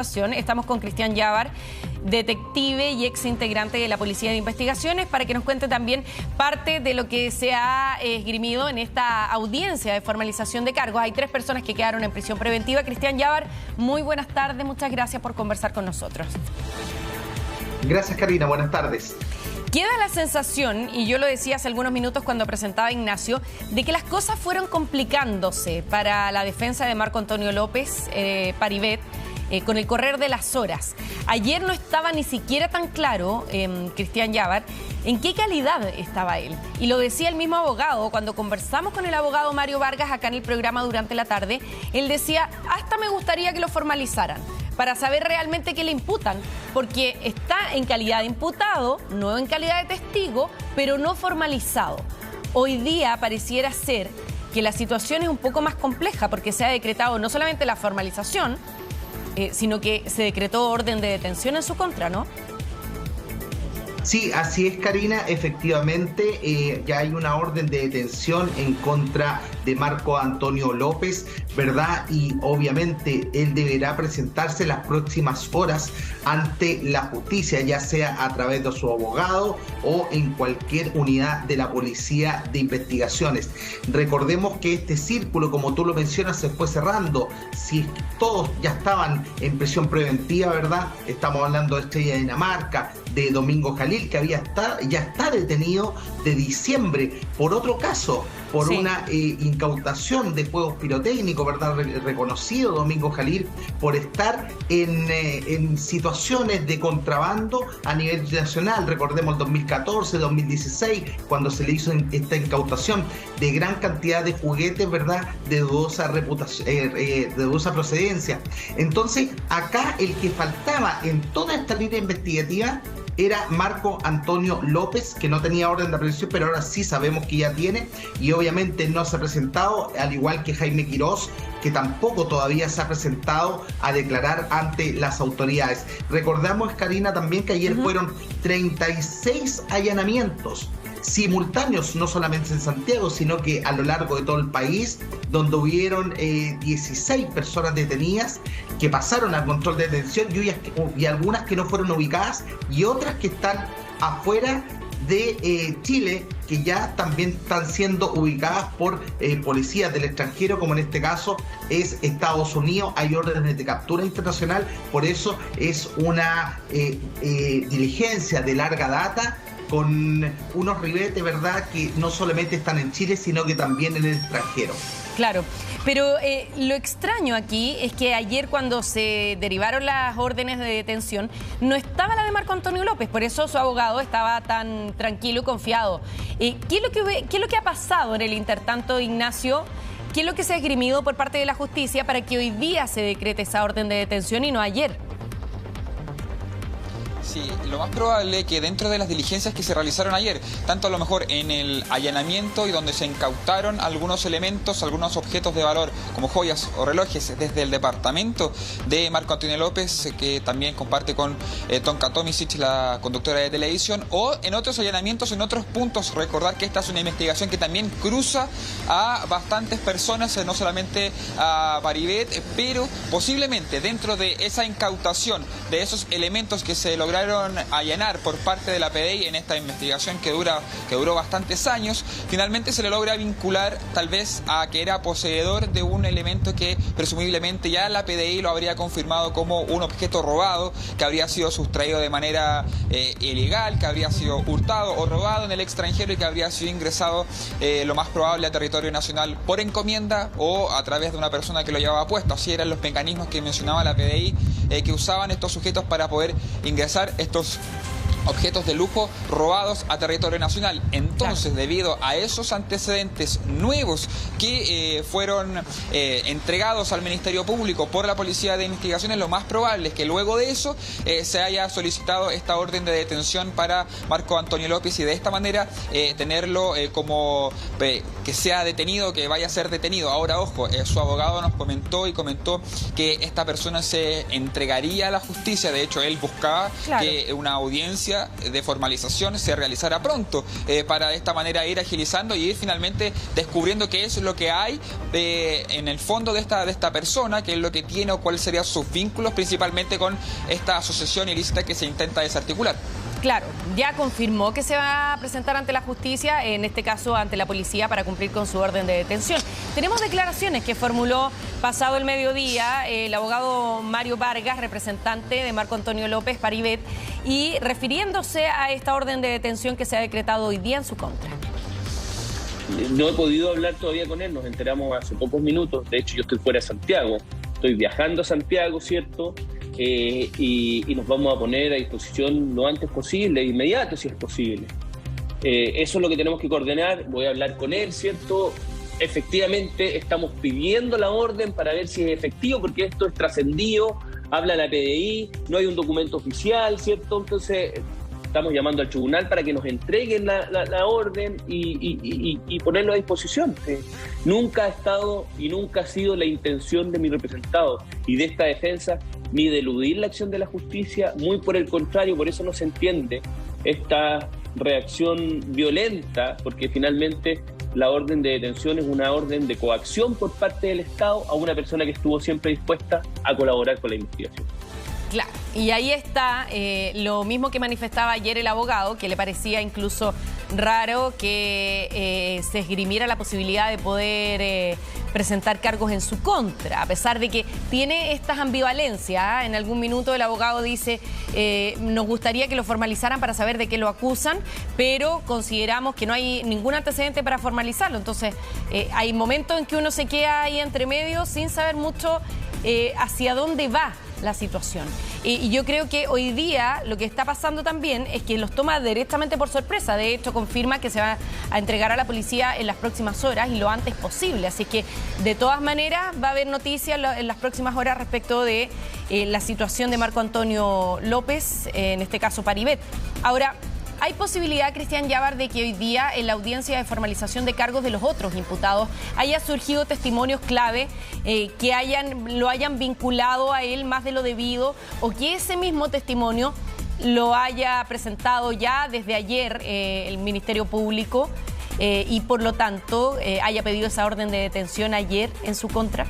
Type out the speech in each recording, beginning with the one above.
Estamos con Cristian Yabar, detective y ex integrante de la Policía de Investigaciones, para que nos cuente también parte de lo que se ha esgrimido en esta audiencia de formalización de cargos. Hay 3 personas que quedaron en prisión preventiva. Cristian Yabar, muy buenas tardes, muchas gracias por conversar con nosotros. Gracias, Karina, buenas tardes. Queda la sensación, y yo lo decía hace algunos minutos cuando presentaba a Ignacio, de que las cosas fueron complicándose para la defensa de Marco Antonio López Paribet, con el correr de las horas. Ayer no estaba ni siquiera tan claro, Cristian Yabar, en qué calidad estaba él. Y lo decía el mismo abogado, cuando conversamos con el abogado Mario Vargas acá en el programa durante la tarde, él decía, hasta me gustaría que lo formalizaran, para saber realmente qué le imputan, porque está en calidad de imputado, no en calidad de testigo, pero no formalizado. Hoy día pareciera ser que la situación es un poco más compleja, porque se ha decretado no solamente la formalización, sino que se decretó orden de detención en su contra, ¿no? Sí, así es, Karina. Efectivamente, ya hay una orden de detención en contra de Marco Antonio López, ¿verdad? Y obviamente él deberá presentarse las próximas horas ante la justicia, ya sea a través de su abogado o en cualquier unidad de la Policía de Investigaciones. Recordemos que este círculo, como tú lo mencionas, se fue cerrando. Si todos ya estaban en prisión preventiva, ¿verdad? Estamos hablando de Estrella de Dinamarca, de Domingo Jalil, que ya está detenido de diciembre por otro caso, por una incautación de fuegos pirotécnicos, ¿verdad? Reconocido Domingo Jalil por estar en situaciones de contrabando a nivel nacional. Recordemos el 2014, 2016, cuando se le hizo esta incautación de gran cantidad de juguetes, ¿verdad? De dudosa reputación, de dudosa procedencia. Entonces, acá el que faltaba en toda esta línea investigativa era Marco Antonio López, que no tenía orden de aprehensión, pero ahora sí sabemos que ya tiene, y obviamente no se ha presentado, al igual que Jaime Quirós, que tampoco todavía se ha presentado a declarar ante las autoridades. Recordamos, Karina, también que ayer fueron 36 allanamientos simultáneos, no solamente en Santiago, sino que a lo largo de todo el país, donde hubieron 16 personas detenidas que pasaron al control de detención y algunas que no fueron ubicadas y otras que están afuera de Chile, que ya también están siendo ubicadas por policías del extranjero, como en este caso es Estados Unidos. Hay órdenes de captura internacional, por eso es una diligencia de larga data, con unos ribetes, ¿verdad?, que no solamente están en Chile, sino que también en el extranjero. Claro, pero lo extraño aquí es que ayer, cuando se derivaron las órdenes de detención, no estaba la de Marco Antonio López, por eso su abogado estaba tan tranquilo y confiado. ¿Qué es lo que ha pasado en el intertanto, Ignacio? ¿Qué es lo que se ha esgrimido por parte de la justicia para que hoy día se decrete esa orden de detención y no ayer? Sí, lo más probable es que dentro de las diligencias que se realizaron ayer, tanto a lo mejor en el allanamiento y donde se incautaron algunos elementos, algunos objetos de valor como joyas o relojes desde el departamento de Marco Antonio López, que también comparte con Tonka Tomisic, la conductora de televisión, o en otros allanamientos en otros puntos. Recordar que esta es una investigación que también cruza a bastantes personas, no solamente a Paribet, pero posiblemente dentro de esa incautación, de esos elementos que se lograron allanar por parte de la PDI en esta investigación que duró bastantes años, finalmente se le logra vincular tal vez a que era poseedor de un elemento que presumiblemente ya la PDI lo habría confirmado como un objeto robado, que habría sido sustraído de manera ilegal, que habría sido hurtado o robado en el extranjero y que habría sido ingresado lo más probable a territorio nacional por encomienda o a través de una persona que lo llevaba puesto. Así eran los mecanismos que mencionaba la PDI, que usaban estos sujetos para poder ingresar estos objetos de lujo robados a territorio nacional. Entonces, debido a esos antecedentes nuevos que fueron entregados al Ministerio Público por la Policía de Investigaciones, lo más probable es que luego de eso se haya solicitado esta orden de detención para Marco Antonio López y de esta manera tenerlo como que sea detenido, que vaya a ser detenido. Ahora, ojo, su abogado nos comentó que esta persona se entregaría a la justicia. De hecho, él buscaba que una audiencia justicia de formalización se realizara pronto, para de esta manera ir agilizando y ir finalmente descubriendo qué es lo que hay en el fondo de esta persona, qué es lo que tiene o cuáles serían sus vínculos principalmente con esta asociación ilícita que se intenta desarticular. Claro, ya confirmó que se va a presentar ante la justicia, en este caso ante la policía, para cumplir con su orden de detención. Tenemos declaraciones que formuló pasado el mediodía el abogado Mario Vargas, representante de Marco Antonio López Paribet, y refiriéndose a esta orden de detención que se ha decretado hoy día en su contra. No he podido hablar todavía con él, nos enteramos hace pocos minutos. De hecho, yo estoy fuera de Santiago, estoy viajando a Santiago, ¿cierto? Y nos vamos a poner a disposición lo antes posible, inmediato si es posible. Eso es lo que tenemos que coordinar. Voy a hablar con él, ¿cierto? Efectivamente estamos pidiendo la orden para ver si es efectivo, porque esto es trascendido, habla la PDI, no hay un documento oficial, ¿cierto? Entonces estamos llamando al tribunal para que nos entreguen la orden y ponerlo a disposición. Nunca ha estado y nunca ha sido la intención de mi representado y de esta defensa ni de eludir la acción de la justicia, muy por el contrario. Por eso no se entiende esta reacción violenta, porque finalmente la orden de detención es una orden de coacción por parte del Estado a una persona que estuvo siempre dispuesta a colaborar con la investigación. Claro, y ahí está lo mismo que manifestaba ayer el abogado, que le parecía incluso raro que se esgrimiera la posibilidad de poder presentar cargos en su contra, a pesar de que tiene estas ambivalencias. En algún minuto el abogado dice, nos gustaría que lo formalizaran para saber de qué lo acusan, pero consideramos que no hay ningún antecedente para formalizarlo. Entonces, hay momentos en que uno se queda ahí entre medio sin saber mucho hacia dónde va la situación. Y yo creo que hoy día lo que está pasando también es que los toma directamente por sorpresa. De hecho, confirma que se va a entregar a la policía en las próximas horas y lo antes posible. Así que, de todas maneras, va a haber noticias en las próximas horas respecto de la situación de Marco Antonio López, en este caso Paribet. Ahora, ¿hay posibilidad, Cristian Yabar, de que hoy día en la audiencia de formalización de cargos de los otros imputados haya surgido testimonios clave que lo hayan vinculado a él más de lo debido, o que ese mismo testimonio lo haya presentado ya desde ayer el Ministerio Público y por lo tanto haya pedido esa orden de detención ayer en su contra?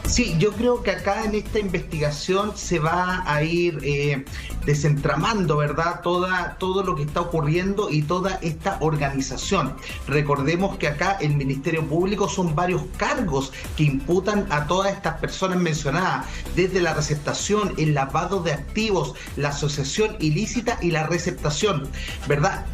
Sí, yo creo que acá en esta investigación se va a ir desentramando, ¿verdad? Todo lo que está ocurriendo y toda esta organización. Recordemos que acá el Ministerio Público son varios cargos que imputan a todas estas personas mencionadas, desde la receptación, el lavado de activos, la asociación ilícita y la receptación, ¿verdad?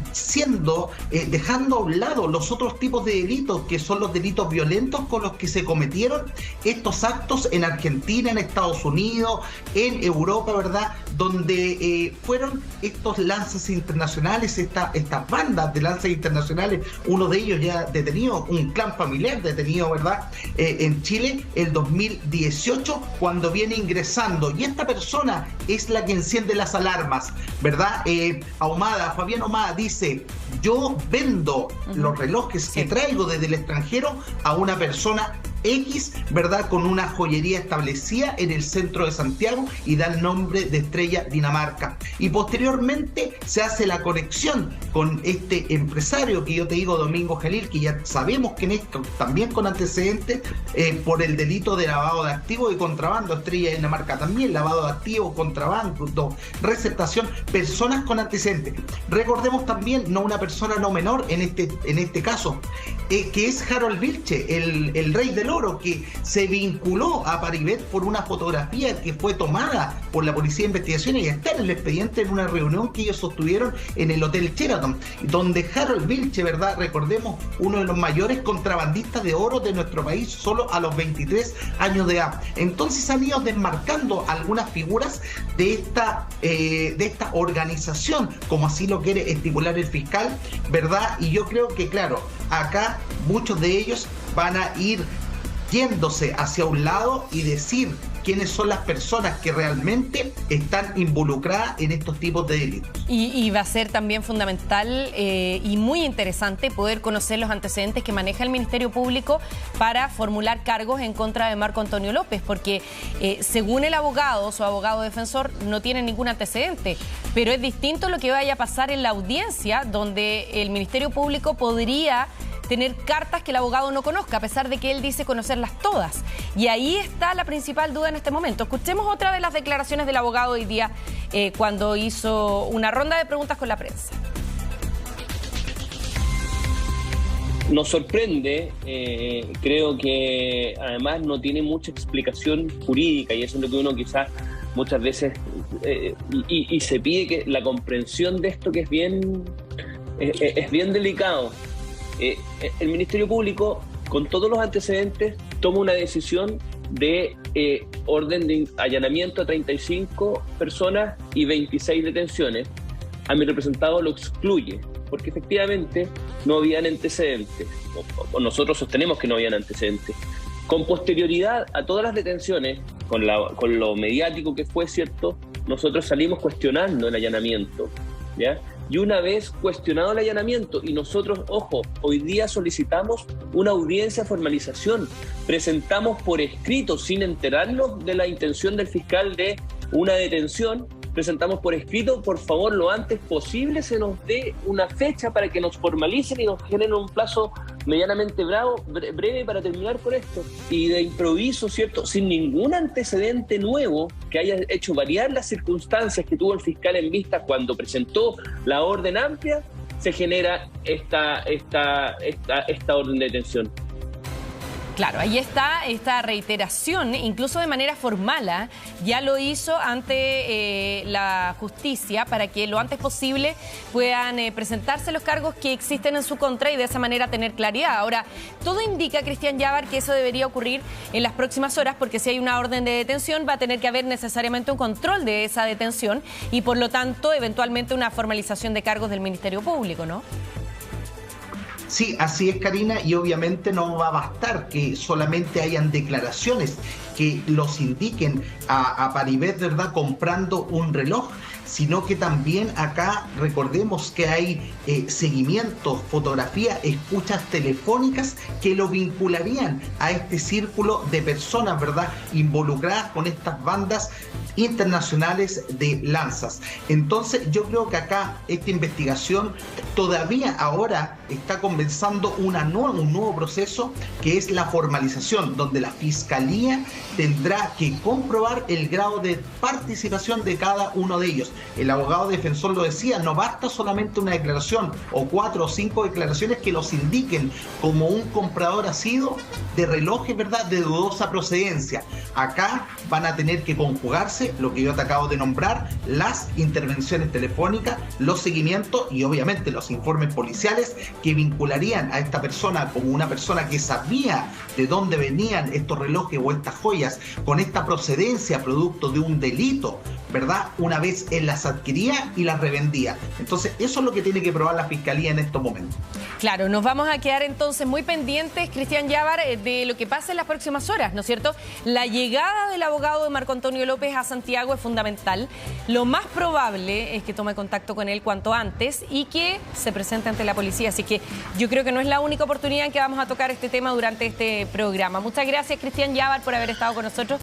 Dejando a un lado los otros tipos de delitos, que son los delitos violentos con los que se cometieron estos actos en Argentina, en Estados Unidos, en Europa, ¿verdad? Donde fueron estos lanzas internacionales, estas bandas de lanzas internacionales, uno de ellos ya detenido, un clan familiar detenido, ¿verdad? En Chile, el 2018, cuando viene ingresando. Y esta persona es la que enciende las alarmas, ¿verdad? Fabián Ahumada dice, yo vendo los relojes que traigo desde el extranjero a una persona X, ¿verdad? Con una joyería establecida en el centro de Santiago, y da el nombre de Estrella Dinamarca. Y posteriormente se hace la conexión con este empresario que yo te digo, Domingo Jalil, que ya sabemos que en esto también con antecedentes por el delito de lavado de activos y contrabando. Estrella Dinamarca también, lavado de activos, contrabando, receptación, personas con antecedentes. Recordemos también, no una persona no menor en este caso, que es Harold Vilche, el rey del oro, que se vinculó a Paribet por una fotografía que fue tomada por la Policía de Investigaciones y está en el expediente, en una reunión que ellos sostuvieron en el Hotel Sheraton, donde Harold Vilche, ¿verdad? Recordemos, uno de los mayores contrabandistas de oro de nuestro país, solo a los 23 años de edad. Entonces han ido desmarcando algunas figuras de esta organización, como así lo quiere estipular el fiscal, ¿verdad? Y yo creo que, claro, acá muchos de ellos van a ir yéndose hacia un lado y decir quiénes son las personas que realmente están involucradas en estos tipos de delitos. Y va a ser también fundamental y muy interesante poder conocer los antecedentes que maneja el Ministerio Público para formular cargos en contra de Marco Antonio López, porque según el abogado, su abogado defensor, no tiene ningún antecedente, pero es distinto lo que vaya a pasar en la audiencia, donde el Ministerio Público podría tener cartas que el abogado no conozca, a pesar de que él dice conocerlas todas. Y ahí está la principal duda en este momento. Escuchemos otra de las declaraciones del abogado hoy día cuando hizo una ronda de preguntas con la prensa. Nos sorprende, creo que además no tiene mucha explicación jurídica, y eso es lo que uno quizás muchas veces y se pide que la comprensión de esto, que es bien delicado. El Ministerio Público, con todos los antecedentes, toma una decisión de orden de allanamiento a 35 personas y 26 detenciones. A mi representado lo excluye, porque efectivamente no habían antecedentes, o nosotros sostenemos que no habían antecedentes. Con posterioridad a todas las detenciones, con lo mediático que fue, ¿cierto?, nosotros salimos cuestionando el allanamiento, ¿ya? Y una vez cuestionado el allanamiento, y nosotros, ojo, hoy día solicitamos una audiencia de formalización, presentamos por escrito, sin enterarnos de la intención del fiscal de una detención, presentamos por escrito, por favor, lo antes posible se nos dé una fecha para que nos formalicen y nos generen un plazo medianamente breve para terminar con esto. Y de improviso, ¿cierto?, sin ningún antecedente nuevo que haya hecho variar las circunstancias que tuvo el fiscal en vista cuando presentó la orden amplia, se genera esta orden de detención. Claro, ahí está esta reiteración, incluso de manera formal, ya lo hizo ante la justicia para que lo antes posible puedan presentarse los cargos que existen en su contra y de esa manera tener claridad. Ahora, todo indica, Cristian Yávar, que eso debería ocurrir en las próximas horas, porque si hay una orden de detención va a tener que haber necesariamente un control de esa detención y por lo tanto eventualmente una formalización de cargos del Ministerio Público, ¿no? Sí, así es, Karina, y obviamente no va a bastar que solamente hayan declaraciones que los indiquen a Paribet, ¿verdad?, comprando un reloj, sino que también acá recordemos que hay seguimientos, fotografías, escuchas telefónicas que lo vincularían a este círculo de personas, ¿verdad?, involucradas con estas bandas internacionales de lanzas. Entonces yo creo que acá esta investigación todavía ahora está comenzando un nuevo proceso, que es la formalización, donde la Fiscalía tendrá que comprobar el grado de participación de cada uno de ellos. El abogado defensor lo decía, no basta solamente una declaración o 4 o 5 declaraciones que los indiquen como un comprador asiduo de relojes, ¿verdad?, de dudosa procedencia. Acá van a tener que conjugarse lo que yo te acabo de nombrar, las intervenciones telefónicas, los seguimientos y obviamente los informes policiales que vincularían a esta persona como una persona que sabía de dónde venían estos relojes o estas joyas con esta procedencia producto de un delito, ¿verdad?, una vez él las adquiría y las revendía. Entonces eso es lo que tiene que probar la Fiscalía en estos momentos. Claro, nos vamos a quedar entonces muy pendientes, Cristian Yávar, de lo que pase en las próximas horas, ¿no es cierto? La llegada del abogado de Marco Antonio López a Santiago es fundamental. Lo más probable es que tome contacto con él cuanto antes y que se presente ante la policía. Así que yo creo que no es la única oportunidad en que vamos a tocar este tema durante este programa. Muchas gracias, Cristian Yávar, por haber estado con nosotros.